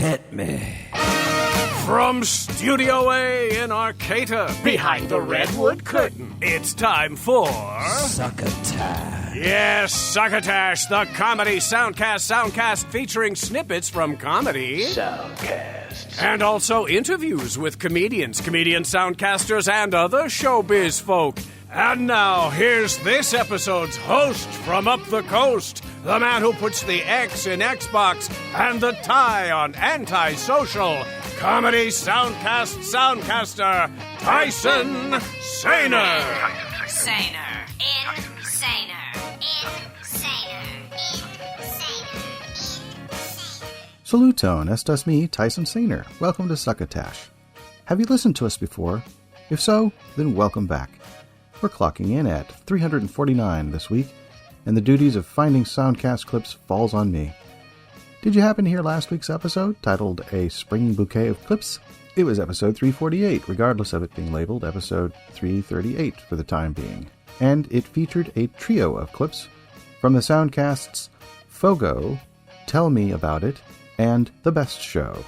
Hit me. From Studio A in Arcata, behind the redwood curtain, it's time for... Succotash. Yes, Succotash, the Comedy Soundcast Soundcast featuring snippets from comedy... Soundcasts. And also interviews with comedians, comedian soundcasters, and other showbiz folk. And now, here's this episode's host from up the coast, the man who puts the X in Xbox and the tie on antisocial, Comedy Soundcast Soundcaster, Tyson Saner. Saner. Saluton, estas me, Tyson Saner. Welcome to Succotash. Have you listened to us before? If so, then welcome back. We're clocking in at 349 this week, and the duties of finding soundcast clips falls on me. Did you happen to hear last week's episode, titled A Spring Bouquet of Clips? It was episode 348, regardless of it being labeled episode 338 for the time being. And it featured a trio of clips from the soundcasts FOGO, Tell Me About It, and The Best Show.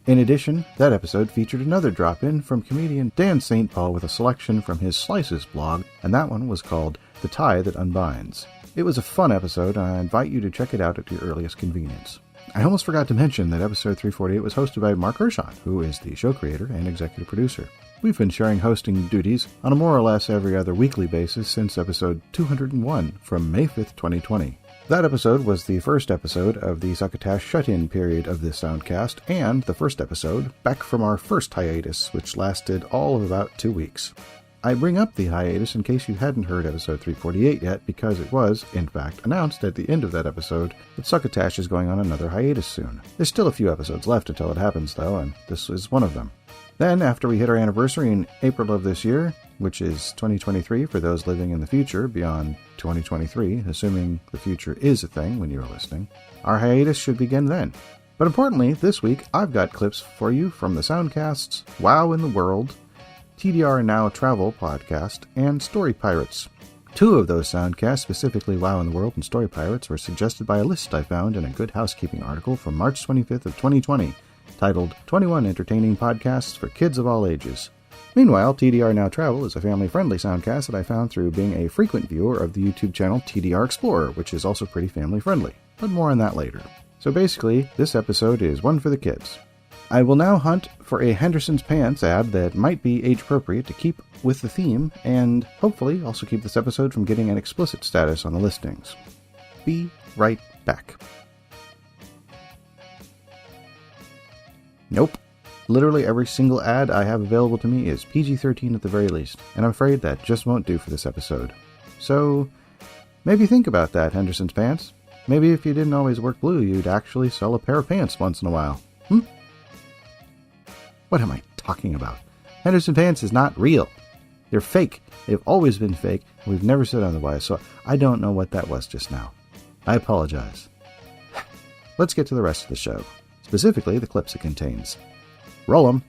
In addition, that episode featured another drop-in from comedian Dan St. Paul with a selection from his Slices blog, and that one was called The Thai That Unbinds. It was a fun episode, and I invite you to check it out at your earliest convenience. I almost forgot to mention that episode 348 was hosted by Marc Hershon, who is the show creator and executive producer. We've been sharing hosting duties on a more or less every other weekly basis since episode 201 from May 5th, 2020. That episode was the first episode of the Succotash Shut-In period of this soundcast, and the first episode back from our first hiatus, which lasted all of about 2 weeks. I bring up the hiatus in case you hadn't heard episode 348 yet, because it was, in fact, announced at the end of that episode that Succotash is going on another hiatus soon. There's still a few episodes left until it happens, though, and this is one of them. Then, after we hit our anniversary in April of this year, which is 2023 for those living in the future beyond 2023, assuming the future is a thing when you're listening, our hiatus should begin then. But importantly, this week I've got clips for you from the soundcasts Wow in the World, TDR Now Travel podcast, and Story Pirates. 2 of those soundcasts, specifically Wow in the World and Story Pirates, were suggested by a list I found in a Good Housekeeping article from March 25th of 2020, titled 21 Entertaining Podcasts for Kids of All Ages. Meanwhile, TDR Now Travel is a family-friendly soundcast that I found through being a frequent viewer of the YouTube channel TDR Explorer, which is also pretty family-friendly. But more on that later. So basically, this episode is one for the kids. I will now hunt for a Henderson's Pants ad that might be age-appropriate to keep with the theme, and hopefully also keep this episode from getting an explicit status on the listings. Be right back. Nope. Literally every single ad I have available to me is PG-13 at the very least, and I'm afraid that just won't do for this episode. So, maybe think about that, Henderson's Pants. Maybe if you didn't always work blue, you'd actually sell a pair of pants once in a while. What am I talking about? Henderson Pants is not real. They're fake. They've always been fake, and we've never said otherwise, so I don't know what that was just now. I apologize. Let's get to the rest of the show, specifically the clips it contains. Roll 'em.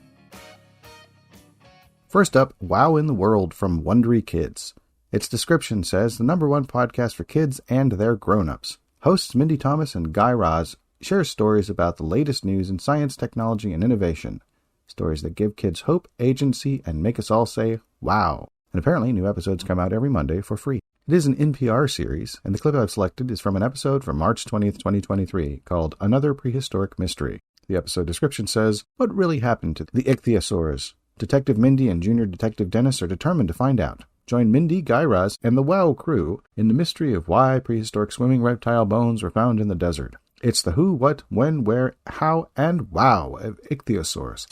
First up, Wow in the World from Wondery Kids. Its description says, the #1 podcast for kids and their grown-ups. Hosts Mindy Thomas and Guy Raz share stories about the latest news in science, technology, and innovation. Stories that give kids hope, agency, and make us all say, wow. And apparently new episodes come out every Monday for free. It is an NPR series, and the clip I've selected is from an episode from March 20th, 2023, called Another Prehistoric Mystery. The episode description says, what really happened to the ichthyosaurs? Detective Mindy and Junior Detective Dennis are determined to find out. Join Mindy, Guy Raz, and the WOW crew in the mystery of why prehistoric swimming reptile bones were found in the desert. It's the who, what, when, where, how, and wow of ichthyosaurs.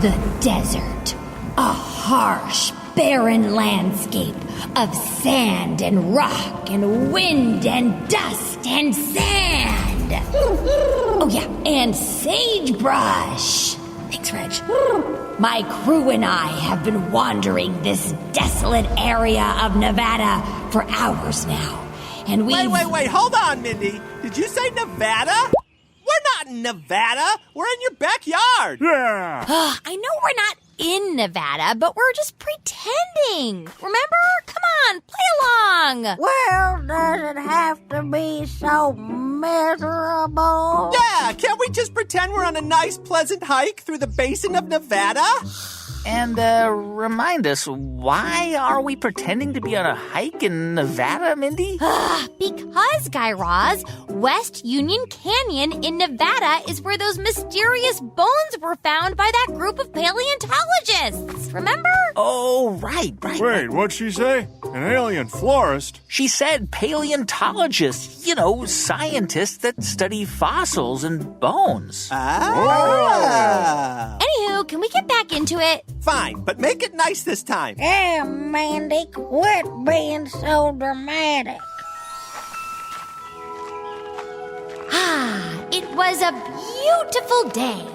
The desert. A harsh, barren landscape of sand and rock and wind and dust and sand. Oh yeah, and sagebrush. Thanks, Reg. My crew and I have been wandering this desolate area of Nevada for hours now. And we Wait, hold on, Mindy. Did you say Nevada? We're not in Nevada. We're in your backyard. Yeah. I know we're not in Nevada, but we're just pretending. Remember? Come on, play along. Well, does it have to be so miserable. Yeah, can't we just pretend we're on a nice, pleasant hike through the basin of Nevada? And remind us, why are we pretending to be on a hike in Nevada, Mindy? Because, Guy Raz, West Union Canyon in Nevada is where those mysterious bones were found by that group of paleontologists. Remember? Oh, right. Wait, what'd she say? An alien florist? She said paleontologists, scientists that study fossils and bones. Anywho, can we get back into it? Fine, but make it nice this time. Yeah, Mandy, quit being so dramatic. It was a beautiful day.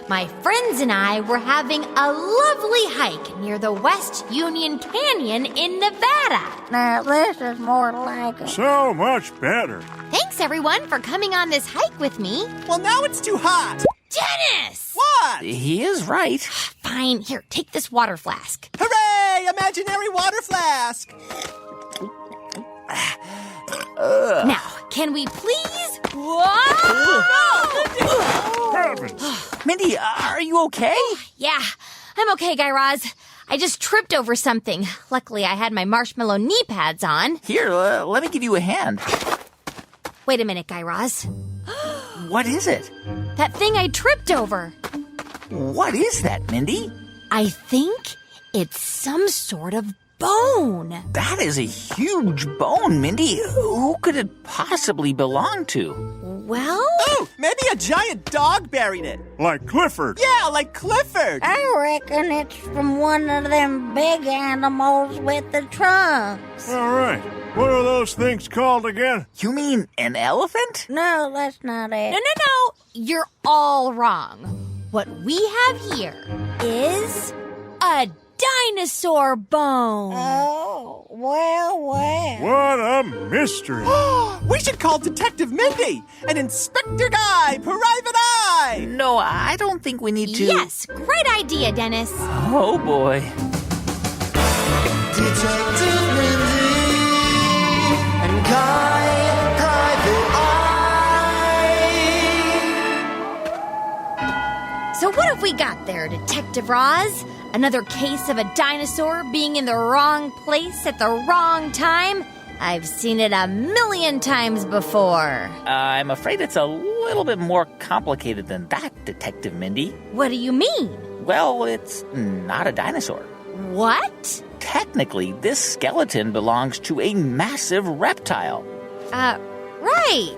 My friends and I were having a lovely hike near the West Union Canyon in Nevada. Now, this is more like it. So much better. Thanks, everyone, for coming on this hike with me. Well, now it's too hot. Dennis! What? He is right. Fine, here, take this water flask. Hooray! Imaginary water flask. Now, can we please? Whoa! Heavens! Mindy, are you okay? Yeah, I'm okay, Guy Raz. I just tripped over something. Luckily, I had my marshmallow knee pads on. Here, let me give you a hand. Wait a minute, Guy Raz. What is it? That thing I tripped over. What is that, Mindy? I think it's some sort of bone. That is a huge bone, Mindy. Who could it possibly belong to? Well? Ooh, maybe a giant dog buried it. Like Clifford. Yeah, like Clifford. I reckon it's from one of them big animals with the trunks. All right. What are those things called again? You mean an elephant? No, that's not it. No. You're all wrong. What we have here is a dinosaur bone. Oh, well. What a mystery. We should call Detective Mindy and Inspector Guy, Private Eye. No, I don't think we need to. Yes, great idea, Dennis. Oh, boy. Detective Mindy and Guy Private Eye. So what have we got there, Detective Roz? Another case of a dinosaur being in the wrong place at the wrong time? I've seen it a million times before. I'm afraid it's a little bit more complicated than that, Detective Mindy. What do you mean? Well, it's not a dinosaur. What? Technically, this skeleton belongs to a massive reptile. Right.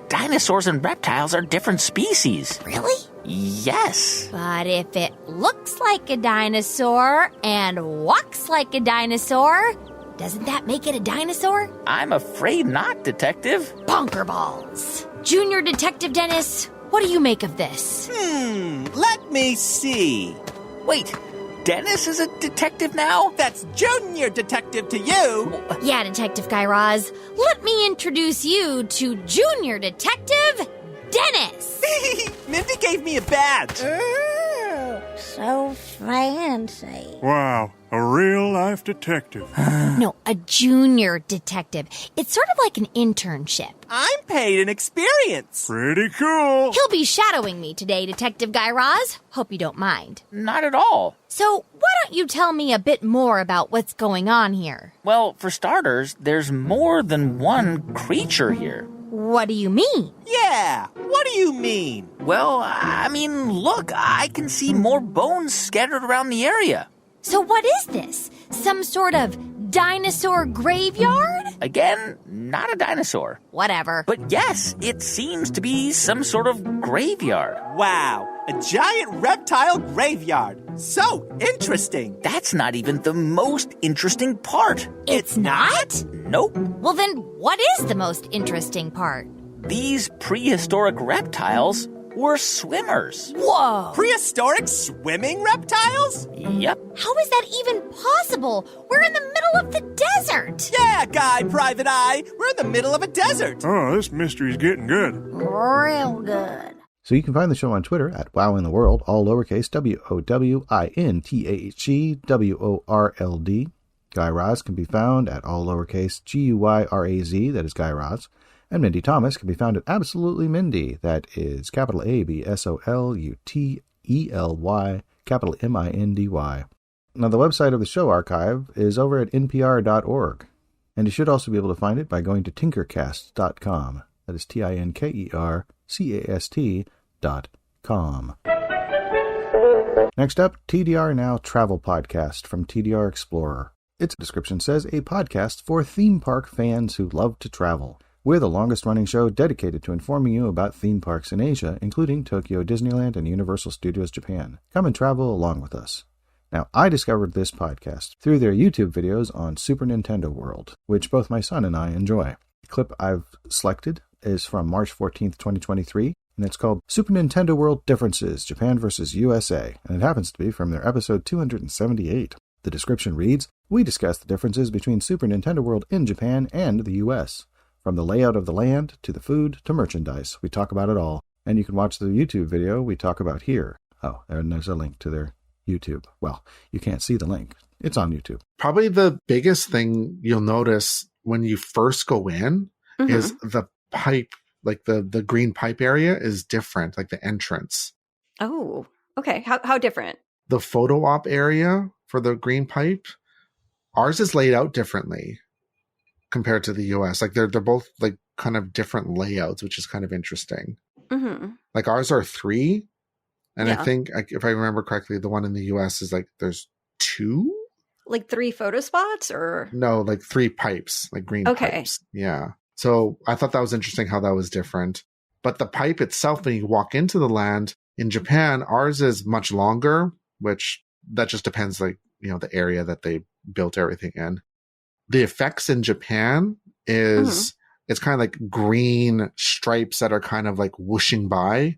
Dinosaurs and reptiles are different species. Really? Yes. But if it looks like a dinosaur and walks like a dinosaur, doesn't that make it a dinosaur? I'm afraid not, Detective. Bonker balls. Junior Detective Dennis, what do you make of this? Let me see. Wait, Dennis is a detective now? That's Junior Detective to you. Yeah, Detective Guy Raz, let me introduce you to Junior Detective Dennis. Mindy gave me a badge. Ooh, so fancy. Wow, a real-life detective. No, a junior detective. It's sort of like an internship. I'm paid in experience. Pretty cool. He'll be shadowing me today, Detective Guy Raz. Hope you don't mind. Not at all. So, why don't you tell me a bit more about what's going on here? Well, for starters, there's more than one creature here. What do you mean? Yeah, what do you mean? Well, I mean, look, I can see more bones scattered around the area. So what is this? Some sort of dinosaur graveyard? Again, not a dinosaur. Whatever. But yes, it seems to be some sort of graveyard. Wow, a giant reptile graveyard. So interesting. That's not even the most interesting part. It's not? Nope. Well, then what is the most interesting part? These prehistoric reptiles were swimmers. Whoa! Prehistoric swimming reptiles? Yep. How is that even possible? We're in the middle of the desert. Yeah, Guy Private Eye. We're in the middle of a desert. Oh, this mystery's getting good. Real good. So you can find the show on Twitter at WowInTheWorld, all lowercase WOWINTHEWORLD. Guy Raz can be found at all lowercase GUYRAZ, that is Guy Raz. And Mindy Thomas can be found at Absolutely Mindy. That is capital ABSOLUTELY, capital MINDY. Now, the website of the show archive is over at npr.org. And you should also be able to find it by going to tinkercast.com. That is TINKERCAST.com. Next up, TDR Now Travel Podcast from TDR Explorer. Its description says, a podcast for theme park fans who love to travel. We're the longest-running show dedicated to informing you about theme parks in Asia, including Tokyo Disneyland and Universal Studios Japan. Come and travel along with us. Now, I discovered this podcast through their YouTube videos on Super Nintendo World, which both my son and I enjoy. The clip I've selected is from March 14th, 2023, and it's called Super Nintendo World Differences, Japan vs. USA, and it happens to be from their episode 278. The description reads, we discuss the differences between Super Nintendo World in Japan and the US. From the layout of the land, to the food, to merchandise, we talk about it all. And you can watch the YouTube video we talk about here. Oh, and there's a link to their YouTube. Well, you can't see the link. It's on YouTube. Probably the biggest thing you'll notice when you first go in is the pipe, like the green pipe area is different, like the entrance. Oh, okay. How different? The photo op area for the green pipe, ours is laid out differently compared to the US. Like they're both like kind of different layouts, which is kind of interesting. Like ours are 3. And I think, if I remember correctly, the one in the US is like, there's 2? Like 3 photo spots or? No, like 3 pipes, like green pipes. Yeah. So I thought that was interesting how that was different. But the pipe itself, when you walk into the land, in Japan, ours is much longer, which that just depends, like, you know, the area that they built everything in. The effects in Japan is, it's kind of like green stripes that are kind of like whooshing by,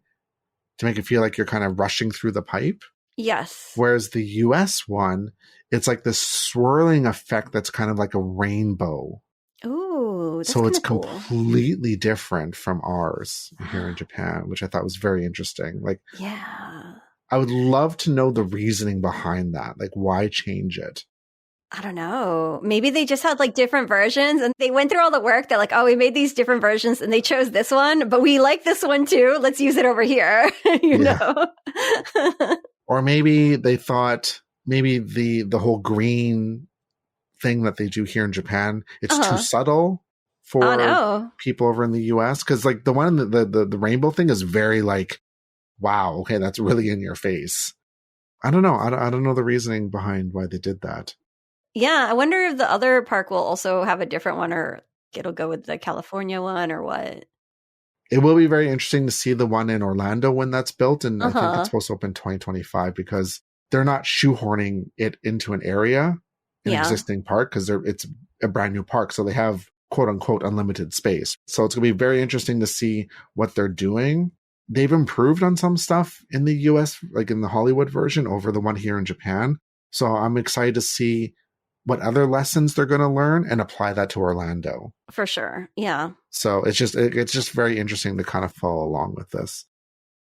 to make it feel like you're kind of rushing through the pipe. Yes. Whereas the US one, it's like this swirling effect that's kind of like a rainbow. Ooh, that's so it's cool. Completely different from ours here in Japan, which I thought was very interesting. Like, yeah, I would love to know the reasoning behind that. Like, why change it? I don't know. Maybe they just had like different versions and they went through all the work. They're like, oh, we made these different versions and they chose this one, but we like this one too. Let's use it over here. you know? Or maybe they thought maybe the whole green thing that they do here in Japan, it's too subtle for people over in the US. Cause like the one in the rainbow thing is very like, wow, okay, that's really in your face. I don't know. I don't know the reasoning behind why they did that. Yeah, I wonder if the other park will also have a different one, or it'll go with the California one, or what. It will be very interesting to see the one in Orlando when that's built, and I think it's supposed to open 2025 because they're not shoehorning it into an area, an existing park, because it's a brand new park, so they have quote unquote unlimited space. So it's going to be very interesting to see what they're doing. They've improved on some stuff in the US, like in the Hollywood version, over the one here in Japan. So I'm excited to see what other lessons they're going to learn and apply that to Orlando. For sure. Yeah. So it's just very interesting to kind of follow along with this.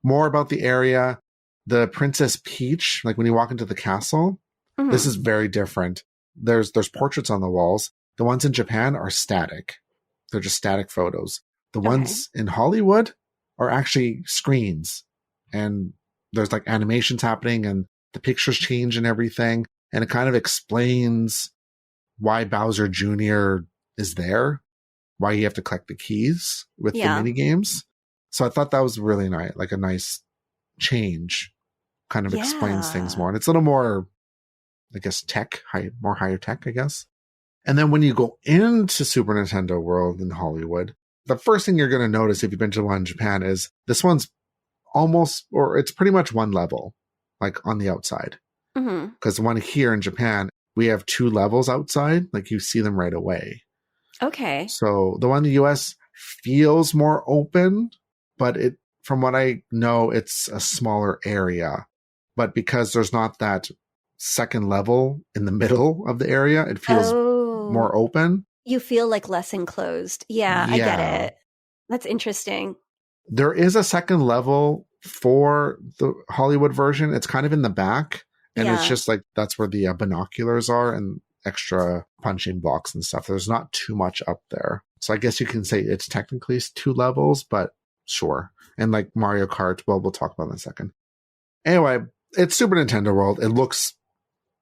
More about the area, the Princess Peach, like when you walk into the castle, this is very different. There's portraits on the walls. The ones in Japan are static. They're just static photos. The ones in Hollywood are actually screens, and there's like animations happening and the pictures change and everything. And it kind of explains why Bowser Jr. is there, why you have to collect the keys with the mini games. So I thought that was really nice, like a nice change, kind of explains things more. And it's a little more, I guess, more higher tech, I guess. And then when you go into Super Nintendo World in Hollywood, the first thing you're going to notice if you've been to one in Japan is this one's it's pretty much one level, like on the outside. Because the one here in Japan, we have 2 levels outside, like you see them right away. Okay. So the one in the US feels more open, but from what I know, it's a smaller area. But because there's not that second level in the middle of the area, it feels more open. You feel like less enclosed. Yeah, I get it. That's interesting. There is a second level for the Hollywood version. It's kind of in the back. And it's just like, that's where the binoculars are and extra punching blocks and stuff. There's not too much up there. So I guess you can say it's technically 2 levels, but sure. And like Mario Kart, well, we'll talk about in a second. Anyway, it's Super Nintendo World. It looks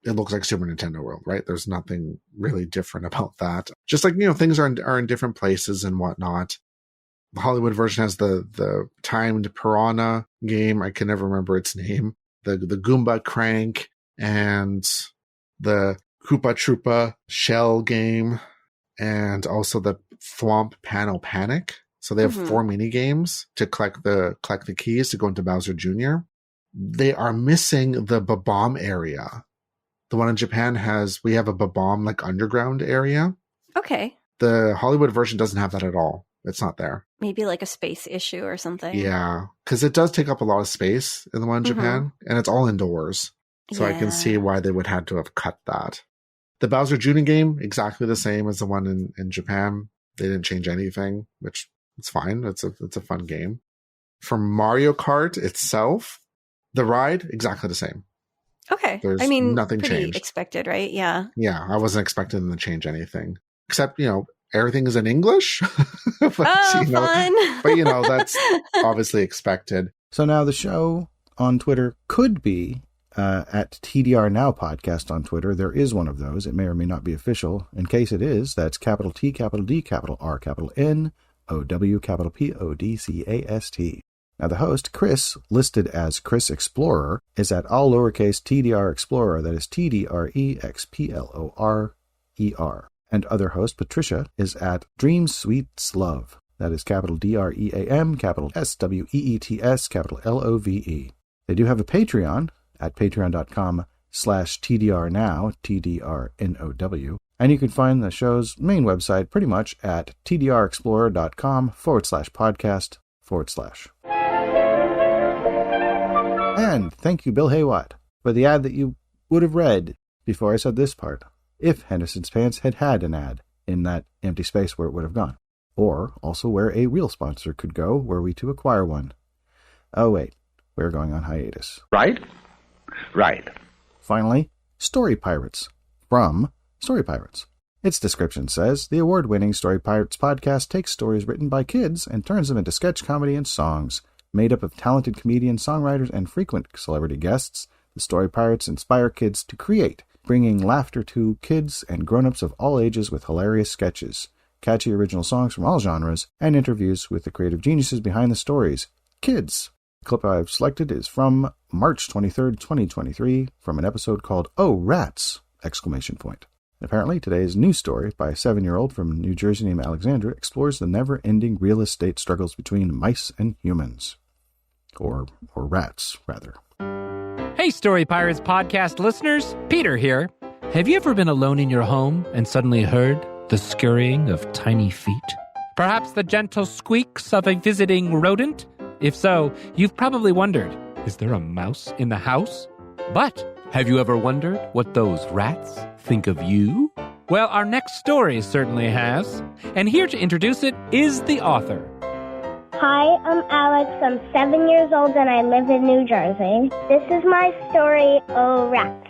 like Super Nintendo World, right? There's nothing really different about that. Just like, things are in different places and whatnot. The Hollywood version has the timed piranha game. I can never remember its name. The Goomba Crank and the Koopa Troopa shell game, and also the Thwomp Panel Panic. So they have 4 mini games to collect the keys to go into Bowser Jr. They are missing the Bob-omb area. The one in Japan we have a Bob-omb like underground area. Okay. The Hollywood version doesn't have that at all. It's not there. Maybe like a space issue or something. Yeah, because it does take up a lot of space in the one in Japan, and it's all indoors. So I can see why they would have to have cut that. The Bowser Jr. game, exactly the same as the one in Japan. They didn't change anything, which is fine. It's a fun game. For Mario Kart itself, the ride, exactly the same. Okay. There's nothing pretty changed. Expected, right? Yeah. Yeah, I wasn't expecting them to change anything. Except, everything is in English. but, fun. But, that's obviously expected. So now the show on Twitter could be at TDR Now Podcast on Twitter. There is one of those. It may or may not be official. In case it is, that's capital T, capital D, capital R, capital N, O-W, capital P-O-D-C-A-S-T. Now the host, Chris, listed as Chris Explorer, is at all lowercase TDR Explorer. That is TDREXPLORER. And other host, Patricia, is at Dream Sweets Love. That is capital D-R-E-A-M, capital S-W-E-E-T-S, capital L-O-V-E. They do have a Patreon at patreon.com/TDRNow, T-D-R-N-O-W. And you can find the show's main website pretty much at tdrexplorer.com/podcast/. And thank you, Bill Haywatt, for the ad that you would have read before I said this part, if Henderson's Pants had an ad in that empty space where it would have gone. Or also where a real sponsor could go were we to acquire one. Oh wait, we're going on hiatus. Right? Right. Finally, Story Pirates from Story Pirates. Its description says, the award-winning Story Pirates podcast takes stories written by kids and turns them into sketch comedy and songs. Made up of talented comedians, songwriters, and frequent celebrity guests, the Story Pirates inspire kids to create, bringing laughter to kids and grown-ups of all ages with hilarious sketches, catchy original songs from all genres, and interviews with the creative geniuses behind the stories. Kids! The clip I've selected is from March 23rd, 2023, from an episode called Oh, Rats! Apparently, today's news story by a 7-year-old from New Jersey named Alexandra explores the never-ending real estate struggles between mice and humans. Or rats, rather. Hey, Story Pirates podcast listeners, Peter here. Have you ever been alone in your home and suddenly heard the scurrying of tiny feet? Perhaps the gentle squeaks of a visiting rodent? If so, you've probably wondered, is there a mouse in the house? But have you ever wondered what those rats think of you? Well, our next story certainly has. And here to introduce it is the author. Hi, I'm Alex. I'm 7 years old and I live in New Jersey. This is my story, Oh, Rats.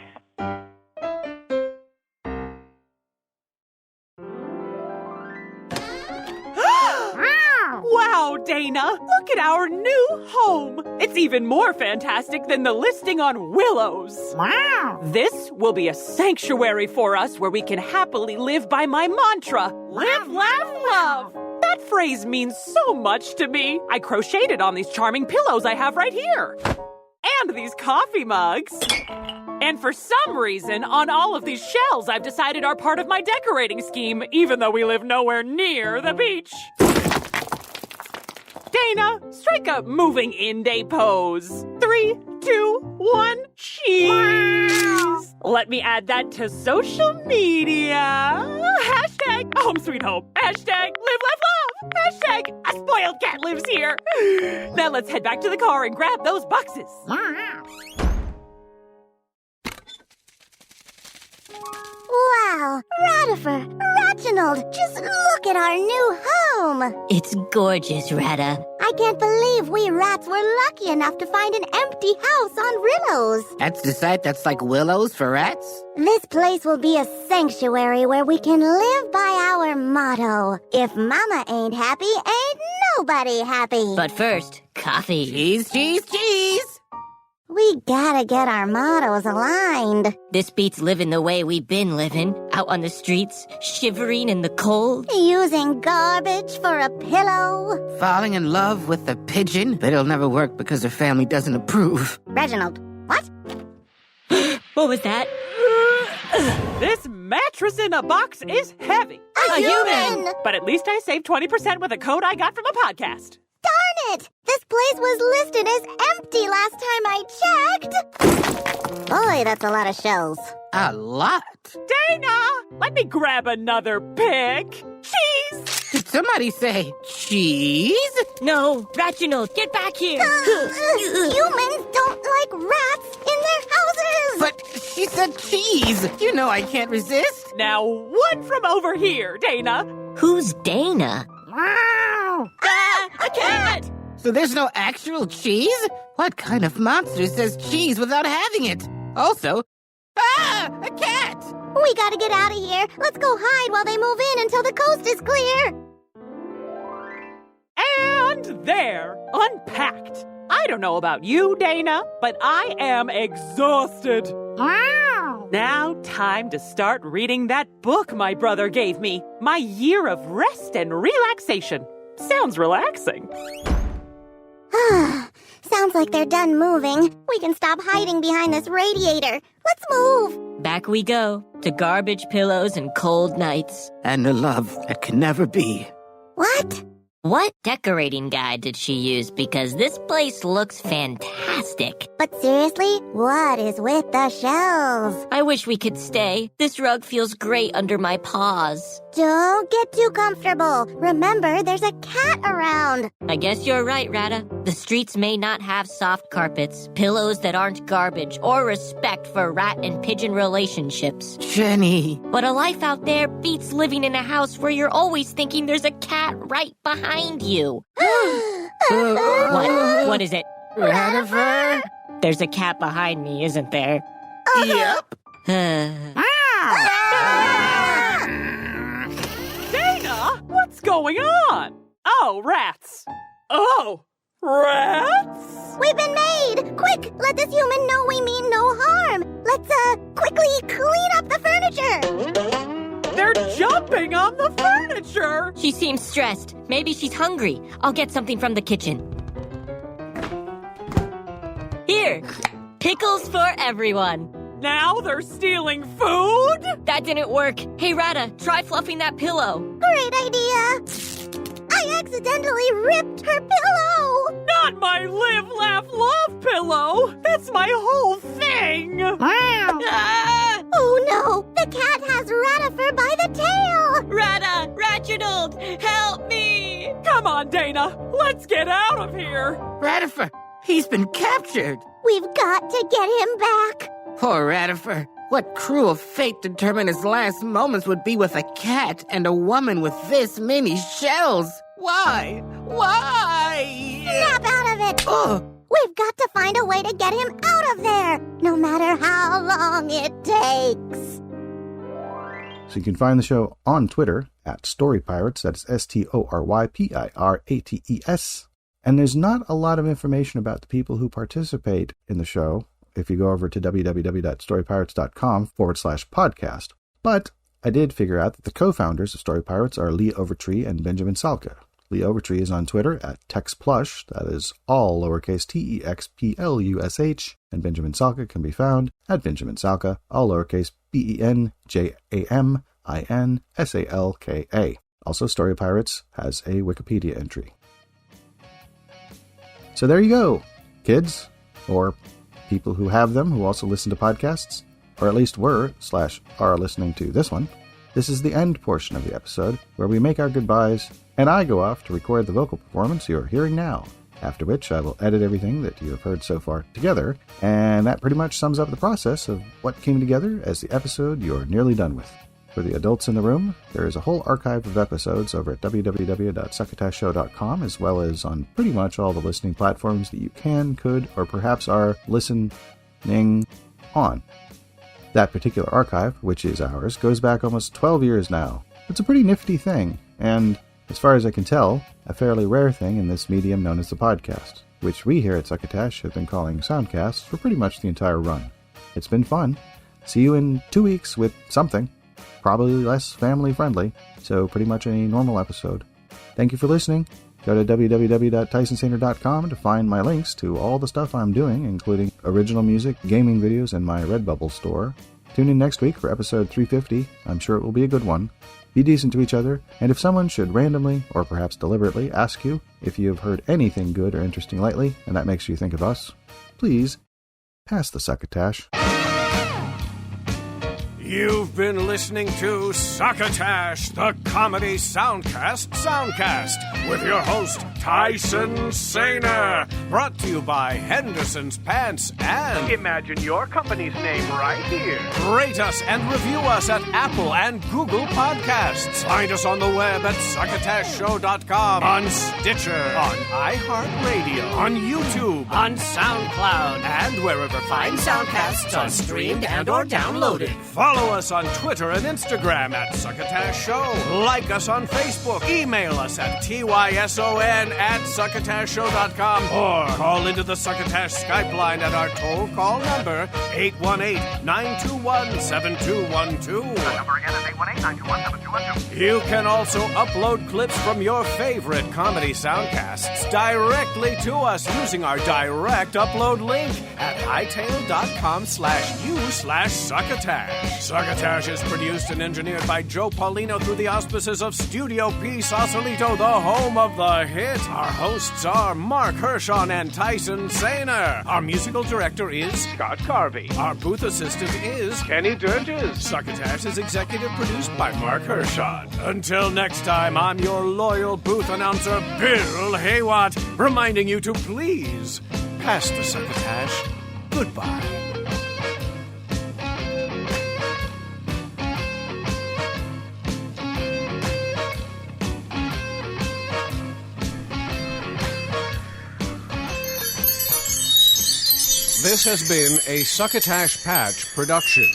Wow, Dana, look at our new home. It's even more fantastic than the listing on Willows. Wow. This will be a sanctuary for us where we can happily live by my mantra, live, laugh, love. That phrase means so much to me. I crocheted on these charming pillows I have right here. And these coffee mugs. And for some reason, on all of these shells I've decided are part of my decorating scheme, even though we live nowhere near the beach. Dana, strike a moving in day pose. 3, 2, 1, cheese. Wow. Let me add that to social media. Hashtag home sweet home. Hashtag live, laugh, love. Hashtag a spoiled cat lives here. Now let's head back to the car and grab those boxes. Wow, Ratifer, Reginald, just look at our new home. It's gorgeous, Retta. I I can't believe we rats were lucky enough to find an empty house on Rillows. That's the site that's like Willows for rats? This place will be a sanctuary where we can live by our motto. If Mama ain't happy, ain't nobody happy. But first, coffee. Cheese, cheese, cheese! We gotta get our mottos aligned. This beats living the way we've been living, out on the streets, shivering in the cold. Using garbage for a pillow. Falling in love with a pigeon, but it'll never work because her family doesn't approve. Reginald, what? What was that? This mattress in a box is heavy. A human! But at least I saved 20% with a code I got from a podcast. Darn it! This place was listed as empty last time I checked. Boy, that's a lot of shells. A lot? Dana! Let me grab another pig. Cheese! Did somebody say cheese? No, Reginald, get back here! Humans don't like rats in their houses! But she said cheese! You know I can't resist. Now, one from over here, Dana. Who's Dana? A cat! So there's no actual cheese? What kind of monster says cheese without having it? Also, a cat! We gotta get out of here. Let's go hide while they move in until the coast is clear. And there, unpacked. I don't know about you, Dana, but I am exhausted. Now, time to start reading that book my brother gave me. My Year of Rest and Relaxation. Sounds relaxing. Sounds like they're done moving. We can stop hiding behind this radiator. Let's move. Back we go, to garbage pillows and cold nights. And a love that can never be. What? What decorating guide did she use? Because this place looks fantastic. But seriously, what is with the shells? I wish we could stay. This rug feels great under my paws. Don't get too comfortable. Remember, there's a cat around. I guess you're right, Rata. The streets may not have soft carpets, pillows that aren't garbage, or respect for rat and pigeon relationships. Jenny. But a life out there beats living in a house where you're always thinking there's a cat right behind you. What is it? Ratifer? There's a cat behind me, isn't there? Yep. Dana, what's going on? Oh, rats. Oh, rats? We've been made! Quick, let this human know we mean no harm. Let's, quickly clean up the furniture. They're jumping on the furniture. She seems stressed. Maybe she's hungry. I'll get something from the kitchen. Here, pickles for everyone. Now they're stealing food? That didn't work. Hey, Rata, try fluffing that pillow. Great idea. I accidentally ripped her pillow. Not my live, laugh, love pillow. That's my whole thing. Oh no, the cat has Ratifer by the tail. Rata, Reginald, help me. Come on, Dana. Let's get out of here. Ratifer, he's been captured. We've got to get him back. Poor Ratifer. What cruel fate determined his last moments would be with a cat and a woman with this many shells? Why? Why? Snap out of it! Oh. We've got to find a way to get him out of there, no matter how long it takes. So you can find the show on Twitter at StoryPirates, that's StoryPirates. And there's not a lot of information about the people who participate in the show if you go over to www.storypirates.com/podcast. But I did figure out that the co-founders of Story Pirates are Lee Overtree and Benjamin Salka. Lee Overtree is on Twitter at TexPlush, that is all lowercase TEXPLUSH, and Benjamin Salka can be found at Benjamin Salka, all lowercase BenjaminSalka. Also, Story Pirates has a Wikipedia entry. So there you go, kids, or people who have them who also listen to podcasts, or at least were/are listening to this one. This is the end portion of the episode, where we make our goodbyes, and I go off to record the vocal performance you're hearing now, after which I will edit everything that you have heard so far together, and that pretty much sums up the process of what came together as the episode you're nearly done with. For the adults in the room, there is a whole archive of episodes over at www.succotashshow.com, as well as on pretty much all the listening platforms that you can, could, or perhaps are listening on. That particular archive, which is ours, goes back almost 12 years now. It's a pretty nifty thing, and, as far as I can tell, a fairly rare thing in this medium known as the podcast, which we here at Succotash have been calling Soundcasts for pretty much the entire run. It's been fun. See you in 2 weeks with something. Probably less family-friendly, so pretty much a normal episode. Thank you for listening. Go to www.tysonsaner.com to find my links to all the stuff I'm doing, including original music, gaming videos, and my Redbubble store. Tune in next week for episode 350. I'm sure it will be a good one. Be decent to each other, and if someone should randomly, or perhaps deliberately, ask you if you have heard anything good or interesting lately, and that makes you think of us, please pass the succotash. You've been listening to Succotash, the Comedy Soundcast Soundcast, with your host, Tyson Saner. Brought to you by Henderson's Pants and... Imagine your company's name right here. Rate us and review us at Apple and Google Podcasts. Find us on the web at succotashshow.com, on Stitcher, on iHeartRadio, on YouTube, on SoundCloud, and wherever fine soundcasts are streamed and or downloaded. Follow us on Twitter and Instagram at Succotash Show. Like us on Facebook. Email us at tyson@succotashshow.com or call into the Succotash Skype line at our toll call number 818-921-7212. That number again is 818-921-7212. You can also upload clips from your favorite comedy soundcasts directly to us using our direct upload link at hightail.com/u/succotash. Succotash is produced and engineered by Joe Paulino through the auspices of Studio P Sausalito, the home of the hit. Our hosts are Marc Hershon and Tyson Saner. Our musical director is Scott Carvey. Our booth assistant is Kenny Durges. Succotash is executive produced by Marc Hershon. Until next time, I'm your loyal booth announcer, Bill Haywatt, reminding you to please pass the succotash. Goodbye. This has been a Succotash Patch production.